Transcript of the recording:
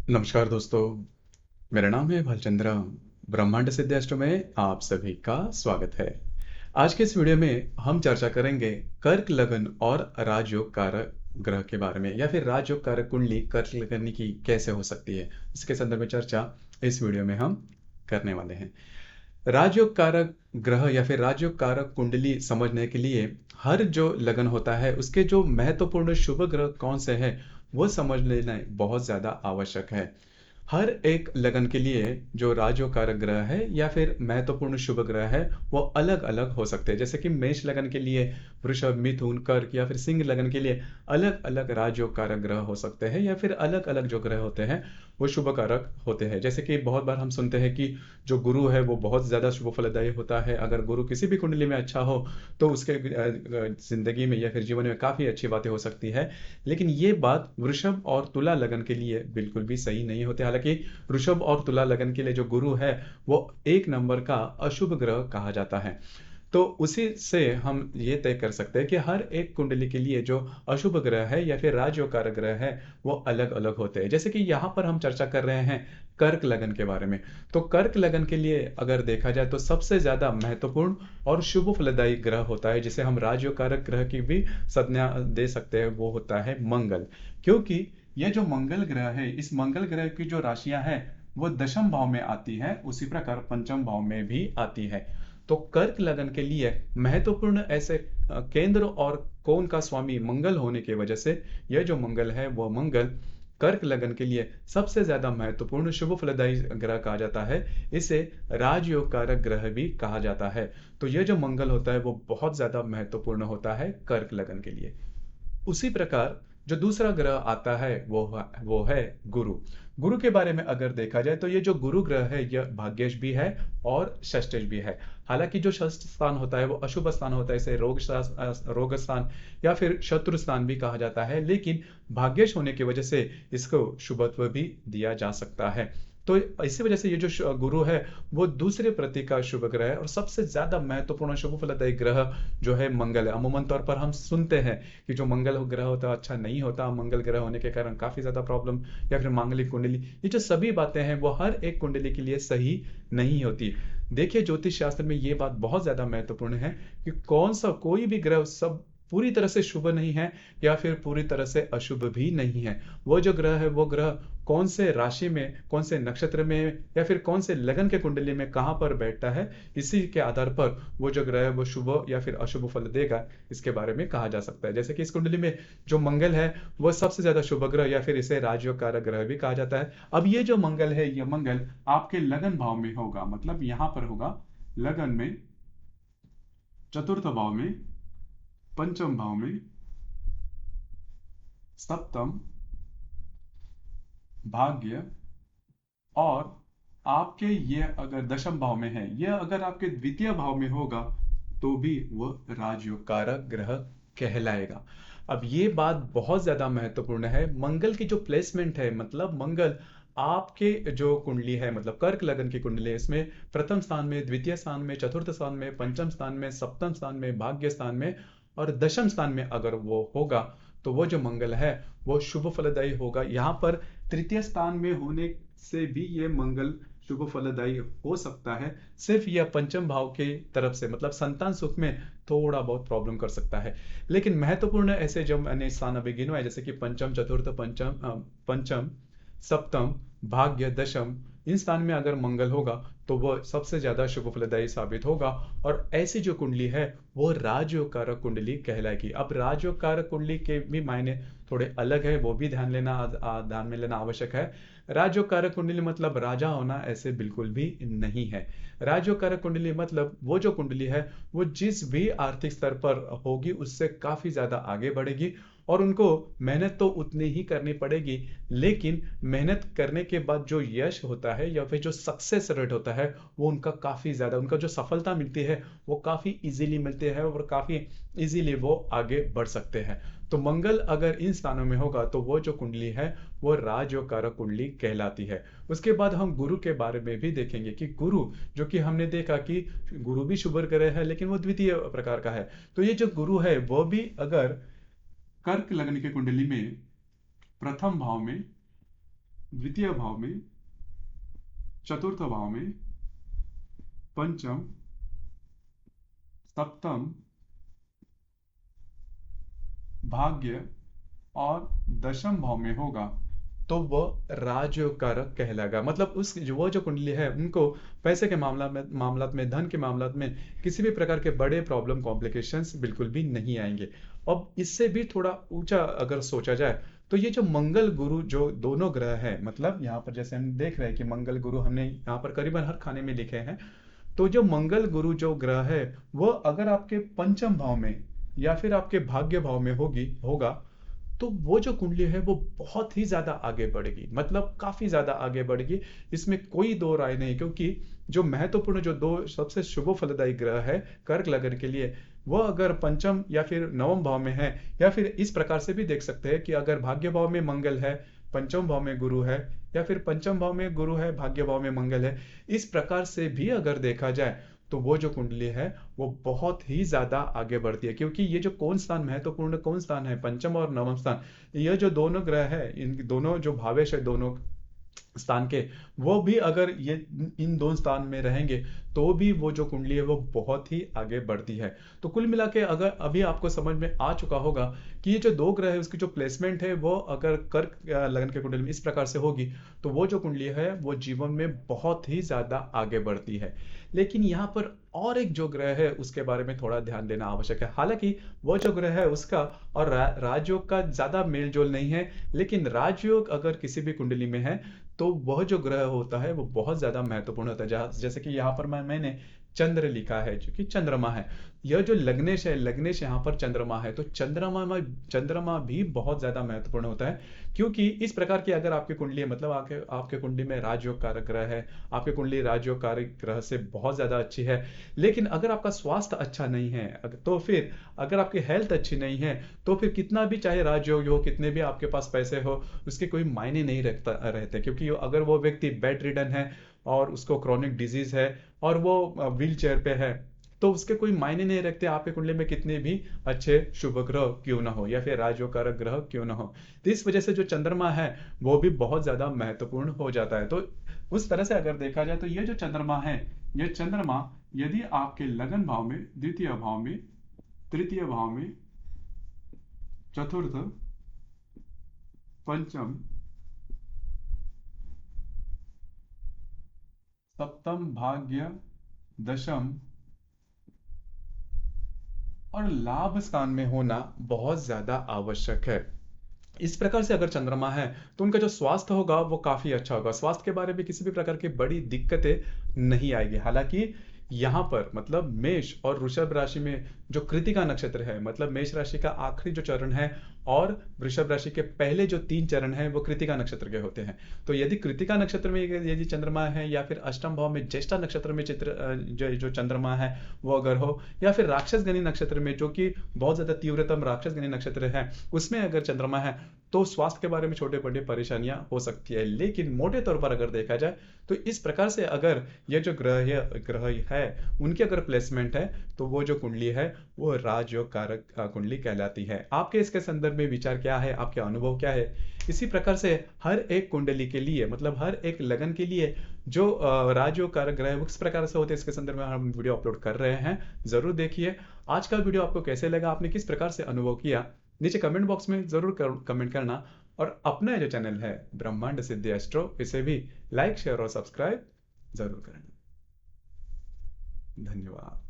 नमस्कार दोस्तों, मेरा नाम है भालचंद्र। ब्रह्मांड सिद्धाष्ट में आप सभी का स्वागत है। आज के इस वीडियो में हम चर्चा करेंगे कर्क लगन और राजयोग कारक ग्रह के बारे में, या फिर राजयोग कारक कुंडली कर्क लगन की कैसे हो सकती है, इसके संदर्भ में चर्चा इस वीडियो में हम करने वाले हैं। राजयोग कारक ग्रह या फिर राजयोग कारक कुंडली समझने के लिए हर जो लगन होता है उसके जो महत्वपूर्ण शुभ ग्रह कौन से हैं वो समझ लेना बहुत ज्यादा आवश्यक है। हर एक लगन के लिए जो राजयोग कारक ग्रह है या फिर महत्वपूर्ण शुभ ग्रह है वो अलग अलग हो सकते हैं। जैसे कि मेष लगन के लिए वृषभ, मिथुन, कर्क या फिर सिंह लगन के लिए अलग अलग राजयोग कारक ग्रह हो सकते हैं, या फिर अलग अलग जो ग्रह होते हैं वो शुभ कारक होते हैं। जैसे कि बहुत बार हम सुनते हैं कि जो गुरु है वो बहुत ज्यादा शुभ फलदायी होता है। अगर गुरु किसी भी कुंडली में अच्छा हो तो उसके जिंदगी में या फिर जीवन में काफी अच्छी बातें हो सकती है। लेकिन ये बात वृषभ और तुला लगन के लिए बिल्कुल भी सही नहीं होती। हालांकि वृषभ और तुला लगन के लिए जो गुरु है वो एक नंबर का अशुभ ग्रह कहा जाता है। तो उसी से हम ये तय कर सकते हैं कि हर एक कुंडली के लिए जो अशुभ ग्रह है या फिर राजयोग कारक ग्रह है वो अलग अलग होते हैं। जैसे कि यहाँ पर हम चर्चा कर रहे हैं कर्क लगन के बारे में। तो कर्क लगन के लिए अगर देखा जाए तो सबसे ज्यादा महत्वपूर्ण और शुभ फलदायी ग्रह होता है, जिसे हम राजयोग कारक ग्रह की भी संज्ञा दे सकते हैं, वो होता है मंगल। क्योंकि यह जो मंगल ग्रह है, इस मंगल ग्रह की जो राशियां हैं वो दशम भाव में आती है, उसी प्रकार पंचम भाव में भी आती है। तो कर्क लगन के लिए महत्वपूर्ण ऐसे केंद्र और कोण का स्वामी मंगल होने की वजह से यह जो मंगल है वो मंगल कर्क लगन के लिए सबसे ज्यादा महत्वपूर्ण शुभ फलदायी ग्रह कहा जाता है। इसे राजयोग कारक ग्रह भी कहा जाता है। तो यह जो मंगल होता है वो बहुत ज्यादा महत्वपूर्ण होता है कर्क लगन के लिए। उसी प्रकार जो दूसरा ग्रह आता है वो है गुरु। गुरु के बारे में अगर देखा जाए तो ये जो गुरु ग्रह है यह भाग्येश भी है और षष्ठेश भी है। हालांकि जो षष्ठ स्थान होता है वो अशुभ स्थान होता है, इसे रोग स्थान या फिर शत्रु स्थान भी कहा जाता है, लेकिन भाग्येश होने की वजह से इसको शुभत्व भी दिया जा सकता है। तो इसी वजह से ये जो गुरु है वो दूसरे प्रतीक का शुभ ग्रह है, और सबसे ज्यादा महत्वपूर्ण शुभ फलदायी ग्रह जो है मंगल है। अमूमन तौर पर हम सुनते हैं कि जो मंगल ग्रह होता है अच्छा नहीं होता, मंगल ग्रह होने के कारण काफी ज्यादा प्रॉब्लम, या फिर मांगलिक कुंडली, ये जो सभी बातें हैं वो हर एक कुंडली के लिए सही नहीं होती। देखिए, ज्योतिष शास्त्र में ये बात बहुत ज्यादा महत्वपूर्ण है कि कौन सा कोई भी ग्रह सब पूरी तरह से शुभ नहीं है या फिर पूरी तरह से अशुभ भी नहीं है। वो जो ग्रह है वो ग्रह कौन से राशि में, कौन से नक्षत्र में, या फिर कौन से लगन के कुंडली में कहां पर बैठता है, इसी के आधार पर वो जो ग्रह है वो शुभ या फिर अशुभ फल देगा, इसके बारे में कहा जा सकता है। जैसे कि इस कुंडली में जो मंगल है वह सबसे ज्यादा शुभ ग्रह या फिर इसे राजयोग कारक ग्रह भी कहा जाता है। अब ये जो मंगल है, यह मंगल आपके लगन भाव में होगा, मतलब यहां पर होगा लगन में, चतुर्थ भाव में, पंचम भाव में, सप्तम, भाग्य, और आपके ये अगर दशम भाव में है, यह अगर आपके द्वितीय भाव में होगा तो भी वह राजयोग कारक ग्रह कहलाएगा। अब ये बात बहुत ज्यादा महत्वपूर्ण है। मंगल की जो प्लेसमेंट है, मतलब मंगल आपके जो कुंडली है, मतलब कर्क लगन की कुंडली है, इसमें प्रथम स्थान में, द्वितीय स्थान में, चतुर्थ स्थान में, पंचम स्थान में, सप्तम स्थान में, भाग्य स्थान में और दशम स्थान में अगर वो होगा तो वो जो मंगल है वो शुभ फलदायी होगा। यहाँ पर तृतीय स्थान में होने से भी ये मंगल शुभ फलदायी हो सकता है। सिर्फ यह पंचम भाव के तरफ से, मतलब संतान सुख में थोड़ा बहुत प्रॉब्लम कर सकता है। लेकिन महत्वपूर्ण ऐसे जो मैंने स्थान अभी गिनवाए, जैसे कि पंचम, चतुर्थ, पंचम, सप्तम, भाग्य, दशम, इन स्थान में अगर मंगल होगा तो वह सबसे ज्यादा शुभ फलदायी साबित होगा। और ऐसी जो कुंडली है वो राजयोग कारक कुंडली कहलाएगी। अब राजयोग कारक कुंडली के भी मायने थोड़े अलग है, वो भी ध्यान में लेना आवश्यक है। राजयोग कारक कुंडली मतलब राजा होना ऐसे बिल्कुल भी नहीं है। राजयोग कारक कुंडली मतलब वो जो कुंडली है वो जिस भी आर्थिक स्तर पर होगी उससे काफी ज्यादा आगे बढ़ेगी, और उनको मेहनत तो उतनी ही करनी पड़ेगी, लेकिन मेहनत करने के बाद जो यश होता है या फिर जो सक्सेस रेट होता है वो उनका काफी ज्यादा, उनका जो सफलता मिलती है वो काफी इजीली मिलती है और काफी इजीली वो आगे बढ़ सकते हैं। तो मंगल अगर इन स्थानों में होगा तो वो जो कुंडली है वो राजयोग कारक कुंडली कहलाती है। उसके बाद हम गुरु के बारे में भी देखेंगे कि गुरु, जो कि हमने देखा कि गुरु भी शुभ ग्रह है लेकिन वो द्वितीय प्रकार का है। तो ये जो गुरु है वो भी अगर कर्क लग्न की कुंडली में प्रथम भाव में, द्वितीय भाव में, चतुर्थ भाव में, पंचम, सप्तम, भाग्य और दशम भाव में होगा तो वह राजयोग कारक कहलाएगा। मतलब उस वो जो कुंडली है उनको पैसे के मामला में धन के मामला में किसी भी प्रकार के बड़े प्रॉब्लम कॉम्प्लिकेशंस बिल्कुल भी नहीं आएंगे। अब इससे भी थोड़ा ऊंचा अगर सोचा जाए तो ये जो मंगल गुरु जो दोनों ग्रह हैं, मतलब यहाँ पर जैसे हम देख रहे हैं कि मंगल गुरु हमने यहाँ पर करीबन हर खाने में लिखे हैं, तो जो मंगल गुरु जो ग्रह है वह अगर आपके पंचम भाव में या फिर आपके भाग्य भाव में होगा तो वो जो कुंडली है वो बहुत ही ज्यादा आगे बढ़ेगी, मतलब काफी ज्यादा आगे बढ़ेगी। इसमें कोई दो राय नहीं, क्योंकि जो महत्वपूर्ण जो दो सबसे शुभ फलदायी ग्रह है कर्क लगन के लिए, वो अगर पंचम या फिर नवम भाव में है, या फिर इस प्रकार से भी देख सकते हैं कि अगर भाग्य भाव में मंगल है, पंचम भाव में गुरु है, या फिर पंचम भाव में गुरु है, भाग्य भाव में मंगल है, इस प्रकार से भी अगर देखा जाए तो वो जो कुंडली है वो बहुत ही ज्यादा आगे बढ़ती है। क्योंकि ये जो कौन स्थान महत्वपूर्ण कौन स्थान है, पंचम और नवम स्थान, ये जो दोनों ग्रह है, इन दोनों जो भावेश है दोनों स्थान के, वो भी अगर ये इन दोनों स्थान में रहेंगे तो भी वो जो कुंडली है वो बहुत ही आगे बढ़ती है। तो कुल मिला के अगर अभी आपको समझ में आ चुका होगा कि ये जो दो ग्रह है उसकी जो प्लेसमेंट है वो अगर कर्क लगन के कुंडली में इस प्रकार से होगी तो वो जो कुंडली है वो जीवन में बहुत ही ज्यादा आगे बढ़ती है। लेकिन यहाँ पर और एक जो ग्रह है उसके बारे में थोड़ा ध्यान देना आवश्यक है। हालांकि वो जो ग्रह है उसका और राजयोग का ज्यादा मेल जोल नहीं है, लेकिन राजयोग अगर किसी भी कुंडली में है तो वह जो ग्रह होता है वो बहुत ज्यादा महत्वपूर्ण होता है। जैसे कि यहाँ पर मैंने चंद्र लिखा है जो कि चंद्रमा है। यह जो लग्नेश है, लग्नेश यहाँ पर चंद्रमा है, तो चंद्रमा भी बहुत ज्यादा महत्वपूर्ण होता है। क्योंकि इस प्रकार की अगर आपकी कुंडली है, मतलब आपके कुंडली में राजयोग कारक ग्रह है, आपकी कुंडली राजयोग कारक ग्रह से बहुत ज्यादा अच्छी है, लेकिन अगर आपका स्वास्थ्य अच्छा नहीं है तो फिर अगर आपकी हेल्थ अच्छी नहीं है तो फिर कितना भी चाहे राजयोग हो, कितने भी आपके पास पैसे हो, उसके कोई मायने नहीं रहते। क्योंकि अगर वो व्यक्ति बेड रिडन है और उसको क्रॉनिक डिजीज है और वो व्हील चेयर पे है, तो उसके कोई मायने नहीं रखते आपके कुंडली में कितने भी अच्छे शुभ ग्रह क्यों ना हो या फिर राजयोग कारक ग्रह क्यों ना हो। तो इस वजह से जो चंद्रमा है वो भी बहुत ज्यादा महत्वपूर्ण हो जाता है। तो उस तरह से अगर देखा जाए तो ये जो चंद्रमा है, ये चंद्रमा यदि आपके लगन भाव में, द्वितीय भाव में, तृतीय भाव में, चतुर्थ, पंचम, सप्तम, भाग्य, दशम और लाभ स्थान में होना बहुत ज्यादा आवश्यक है। इस प्रकार से अगर चंद्रमा है तो उनका जो स्वास्थ्य होगा वो काफी अच्छा होगा, स्वास्थ्य के बारे में किसी भी प्रकार की बड़ी दिक्कतें नहीं आएगी। हालांकि यहाँ पर मतलब मेष और वृषभ राशि में जो कृतिका नक्षत्र है, मतलब मेष राशि का आखिरी जो चरण है और वृषभ राशि के पहले जो 3 चरण है वो कृतिका नक्षत्र के होते हैं। तो यदि कृतिका नक्षत्र में यदि चंद्रमा है या फिर अष्टम भाव में ज्येष्ठा नक्षत्र में जो चंद्रमा है वो अगर हो, या फिर राक्षस गणी नक्षत्र में जो कि बहुत ज्यादा तीव्रतम राक्षस गणी नक्षत्र है उसमें अगर चंद्रमा है, तो स्वास्थ्य के बारे में छोटे बड़े परेशानियां हो सकती है। लेकिन मोटे तौर पर अगर देखा जाए तो इस प्रकार से अगर ये जो ग्रह है उनकी अगर प्लेसमेंट है तो वो जो कुंडली है वो राजयोग कारक कुंडली कहलाती है। आपके इसके संदर्भ में विचार क्या है, आपके अनुभव क्या है? इसी प्रकार से हर एक कुंडली के लिए, मतलब हर एक लगन के लिए जो राजयोग कारक ग्रह है किस प्रकार से होते हैं इसके संदर्भ में हम वीडियो अपलोड कर रहे हैं, जरूर देखिए। आज का वीडियो आपको कैसे लगा, आपने किस प्रकार से अनुभव किया, नीचे कमेंट बॉक्स में जरूर कमेंट करना। और अपना जो चैनल है ब्रह्मांड सिद्धि एस्ट्रो, इसे भी लाइक शेयर और सब्सक्राइब जरूर करना। धन्यवाद।